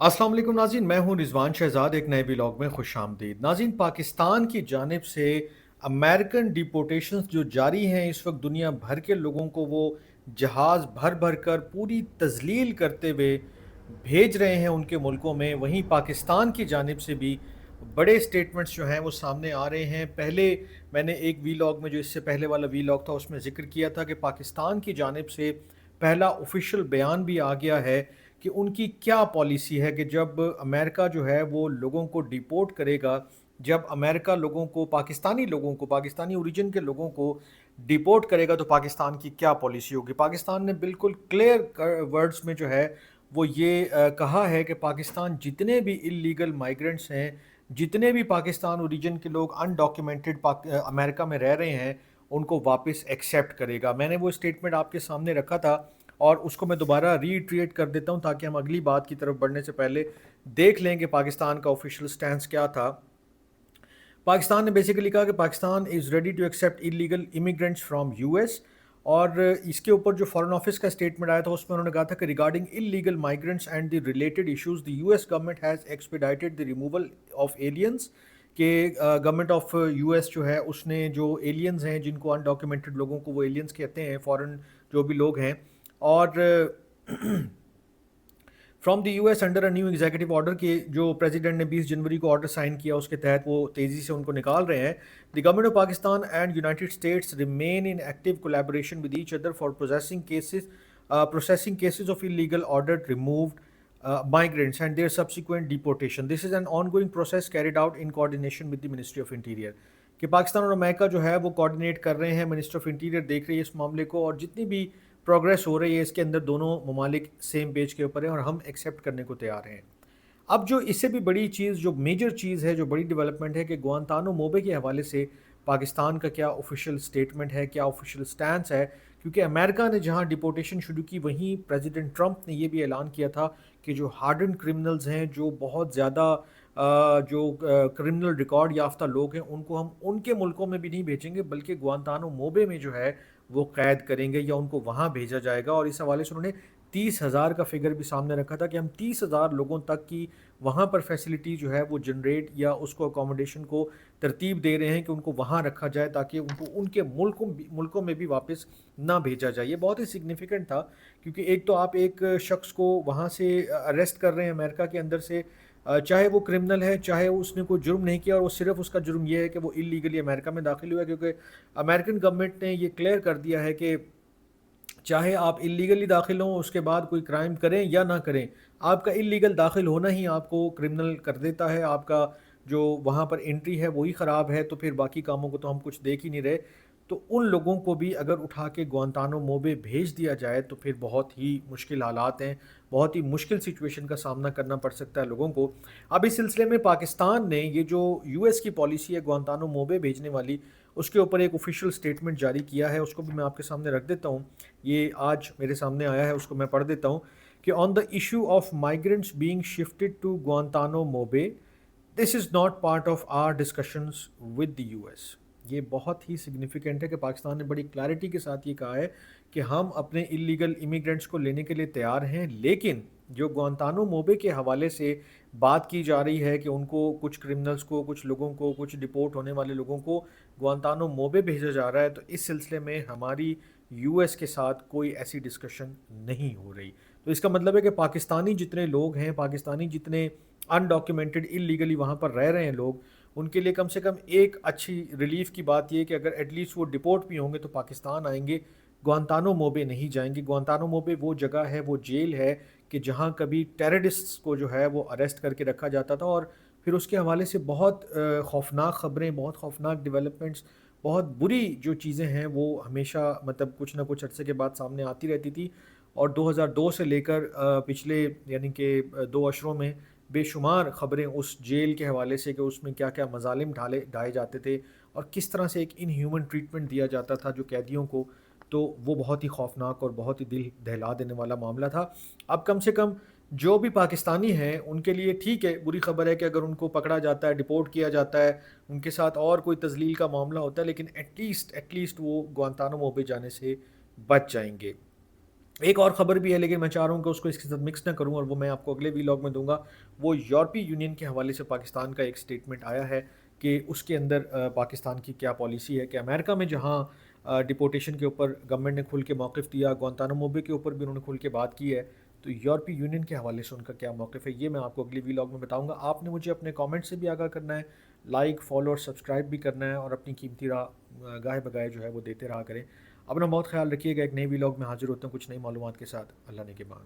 अस्सलाम वालेकुम नाज़रीन, मैं हूं रिजवान शहजाद। एक नए व्लॉग में खुश आमदीद। नाज़रीन, पाकिस्तान की जानिब से अमेरिकन डिपोटेशंस जो जारी हैं इस वक्त दुनिया भर के लोगों को वो जहाज़ भर भर कर पूरी तजलील करते हुए भेज रहे हैं उनके मुल्कों में। वहीं पाकिस्तान की जानिब से भी बड़े स्टेटमेंट्स जो हैं वो सामने आ रहे हैं। पहले मैंने एक वीलॉग में, जो इससे पहले वाला वीलॉग था, उसमें ज़िक्र किया था कि पाकिस्तान की जानिब से पहला ऑफिशियल बयान भी आ गया है कि उनकी क्या पॉलिसी है कि जब अमेरिका जो है वो लोगों को डिपोर्ट करेगा, जब अमेरिका लोगों को पाकिस्तानी ओरिजिन के लोगों को डिपोर्ट करेगा तो पाकिस्तान की क्या पॉलिसी होगी। पाकिस्तान ने बिल्कुल क्लियर वर्ड्स में जो है वो ये कहा है कि पाकिस्तान जितने भी इलीगल माइग्रेंट्स हैं, जितने भी पाकिस्तान ओरिजिन के लोग अनडॉक्यूमेंटेड अमेरिका में रह रहे हैं, उनको वापस एक्सेप्ट करेगा। मैंने वो स्टेटमेंट आपके सामने रखा था और उसको मैं दोबारा रीट्रेट कर देता हूँ ताकि हम अगली बात की तरफ बढ़ने से पहले देख लें कि पाकिस्तान का ऑफिशियल स्टैंस क्या था। पाकिस्तान ने बेसिकली कहा कि Pakistan is ready to accept illegal immigrants from US. और इसके ऊपर जो फॉरेन ऑफिस का स्टेटमेंट आया था उसमें उन्होंने कहा था कि regarding illegal migrants and the related issues the US government has expedited the removal of aliens. के गवर्नमेंट ऑफ यूएस जो है उसने जो एलियंस हैं, जिनको अनडॉक्यूमेंटेड लोगों को वो एलियंस कहते हैं, फॉरेन जो भी लोग हैं, और from the US under a new executive order के जो प्रेसिडेंट ने 20 जनवरी को ऑर्डर साइन किया, उसके तहत वो तेज़ी से उनको निकाल रहे हैं। The government of Pakistan and United states remain in active collaboration with each other for processing cases of illegal order removed migrants and their subsequent deportation. This is an ongoing process carried out in coordination with the Ministry of Interior. कि पाकिस्तान और America जो है वो coordinate कर रहे हैं, minister of interior देख रही है इस मामले को, और जितनी भी प्रोग्रेस हो रही है इसके अंदर दोनों ममालिक सेम पेज के ऊपर हैं और हम एक्सेप्ट करने को तैयार हैं। अब जो इससे भी बड़ी चीज़, जो मेजर चीज़ है, जो बड़ी डेवलपमेंट है कि गुआंतानो मोबे के हवाले से पाकिस्तान का क्या ऑफिशियल स्टेटमेंट है, क्या ऑफिशियल स्टैंस है। क्योंकि अमेरिका ने जहां डिपोटेशन शुरू की, वहीं प्रेसिडेंट ट्रंप ने ये भी ऐलान किया था कि जो हार्डन क्रिमिनल्स हैं, जो बहुत ज़्यादा जो क्रिमिनल रिकॉर्ड याफ्ता लोग हैं, उनको हम उनके मुल्कों में भी नहीं भेजेंगे बल्कि गुआंतानो मोबे में जो है वो कैद करेंगे या उनको वहाँ भेजा जाएगा। और इस हवाले से उन्होंने 30,000 का फिगर भी सामने रखा था कि हम 30,000 लोगों तक की वहाँ पर फैसिलिटी जो है वो जनरेट या उसको अकोमोडेशन को तरतीब दे रहे हैं कि उनको वहाँ रखा जाए ताकि उनको उनके मुल्कों में भी वापस ना भेजा जाए। ये बहुत ही सिग्निफिकेंट था क्योंकि एक तो आप एक शख्स को वहाँ से अरेस्ट कर रहे हैं अमेरिका के अंदर से, चाहे वो क्रिमिनल है, चाहे उसने कोई जुर्म नहीं किया, और वो सिर्फ उसका जुर्म ये है कि वो इलीगली अमेरिका में दाखिल हुआ है। क्योंकि अमेरिकन गवर्नमेंट ने ये क्लियर कर दिया है कि चाहे आप इलीगली दाखिल हों, उसके बाद कोई क्राइम करें या ना करें, आपका इलीगल दाखिल होना ही आपको क्रिमिनल कर देता है। आपका जो वहाँ पर एंट्री है वही ख़राब है, तो फिर बाकी कामों को तो हम कुछ देख ही नहीं रहे। तो उन लोगों को भी अगर उठा के गुआंतानो मोबे भेज दिया जाए तो फिर बहुत ही मुश्किल हालात हैं, बहुत ही मुश्किल सिचुएशन का सामना करना पड़ सकता है लोगों को। अब इस सिलसिले में पाकिस्तान ने ये जो यूएस की पॉलिसी है गुआंतानो मोबे भेजने वाली, उसके ऊपर एक ऑफिशियल स्टेटमेंट जारी किया है। उसको भी मैं आपके सामने रख देता हूँ। ये आज मेरे सामने आया है, उसको मैं पढ़ देता हूँ कि on the issue of migrants being shifted to Guantanamo bay, this is not part of our discussions with the US. ये बहुत ही सिग्निफिकेंट है कि पाकिस्तान ने बड़ी क्लैरिटी के साथ ये कहा है कि हम अपने इलीगल इमिग्रेंट्स को लेने के लिए तैयार हैं, लेकिन जो गुआंतानो मोबे के हवाले से बात की जा रही है कि उनको, कुछ क्रिमिनल्स को, कुछ लोगों को, कुछ डिपोर्ट होने वाले लोगों को गुआंतानो मोबे भेजा जा रहा है, तो इस सिलसिले में हमारी यूएस के साथ कोई ऐसी डिस्कशन नहीं हो रही। तो इसका मतलब है कि पाकिस्तानी जितने लोग हैं, पाकिस्तानी जितने अनडॉक्यूमेंटेड इलीगली वहाँ पर रह रहे हैं लोग, उनके लिए कम से कम एक अच्छी रिलीफ की बात यह है कि अगर एटलीस्ट वो डिपोर्ट भी होंगे तो पाकिस्तान आएंगे, गुआंतानो मोबे नहीं जाएंगे। गुआंतानो मोबे वो जगह है, वो जेल है कि जहाँ कभी टेररिस्ट्स को जो है वो अरेस्ट करके रखा जाता था, और फिर उसके हवाले से बहुत खौफनाक ख़बरें, बहुत खौफनाक डेवलपमेंट्स, बहुत बुरी जो चीज़ें हैं वो हमेशा, मतलब कुछ ना कुछ अरसे के बाद सामने आती रहती थी। और 2002 से लेकर पिछले, यानी कि 2 अशरों में बेशुमार ख़बरें उस जेल के हवाले से कि उसमें क्या क्या मजालिम ढाए जाते थे और किस तरह से एक इनह्यूमन ट्रीटमेंट दिया जाता था जो कैदियों को। तो वो बहुत ही खौफनाक और बहुत ही दिल दहला देने वाला मामला था। अब कम से कम जो भी पाकिस्तानी हैं उनके लिए ठीक है, बुरी खबर है कि अगर उनको पकड़ा जाता है, डिपोर्ट किया जाता है, उनके साथ और कोई तजलील का मामला होता है, लेकिन एटलीस्ट वो गुआंतानो मोबे जाने से बच जाएंगे। ایک اور خبر بھی ہے لیکن میں چاہ رہا ہوں کہ اس کو اس کے ساتھ مکس نہ کروں، اور وہ میں آپ کو اگلے ویلاگ میں دوں گا۔ وہ یورپی یونین کے حوالے سے پاکستان کا ایک سٹیٹمنٹ آیا ہے کہ اس کے اندر پاکستان کی کیا پالیسی ہے، کہ امریکہ میں جہاں ڈپورٹیشن کے اوپر گورنمنٹ نے کھل کے موقف دیا، گوانتانامو بے کے اوپر بھی انہوں نے کھل کے بات کی ہے، تو یورپی یونین کے حوالے سے ان کا کیا موقف ہے یہ میں آپ کو اگلی ویلاگ میں بتاؤں گا۔ آپ نے مجھے اپنے کامنٹ سے بھی آگاہ کرنا ہے، لائک فالو اور سبسکرائب بھی کرنا ہے، اور اپنی قیمتی گاہے بگائے جو ہے وہ دیتے رہا کریں۔ اپنا بہت خیال رکھیے گا، ایک نئی ویلاگ میں حاضر ہوتا ہوں کچھ نئی معلومات کے ساتھ۔ اللہ نے کے بعد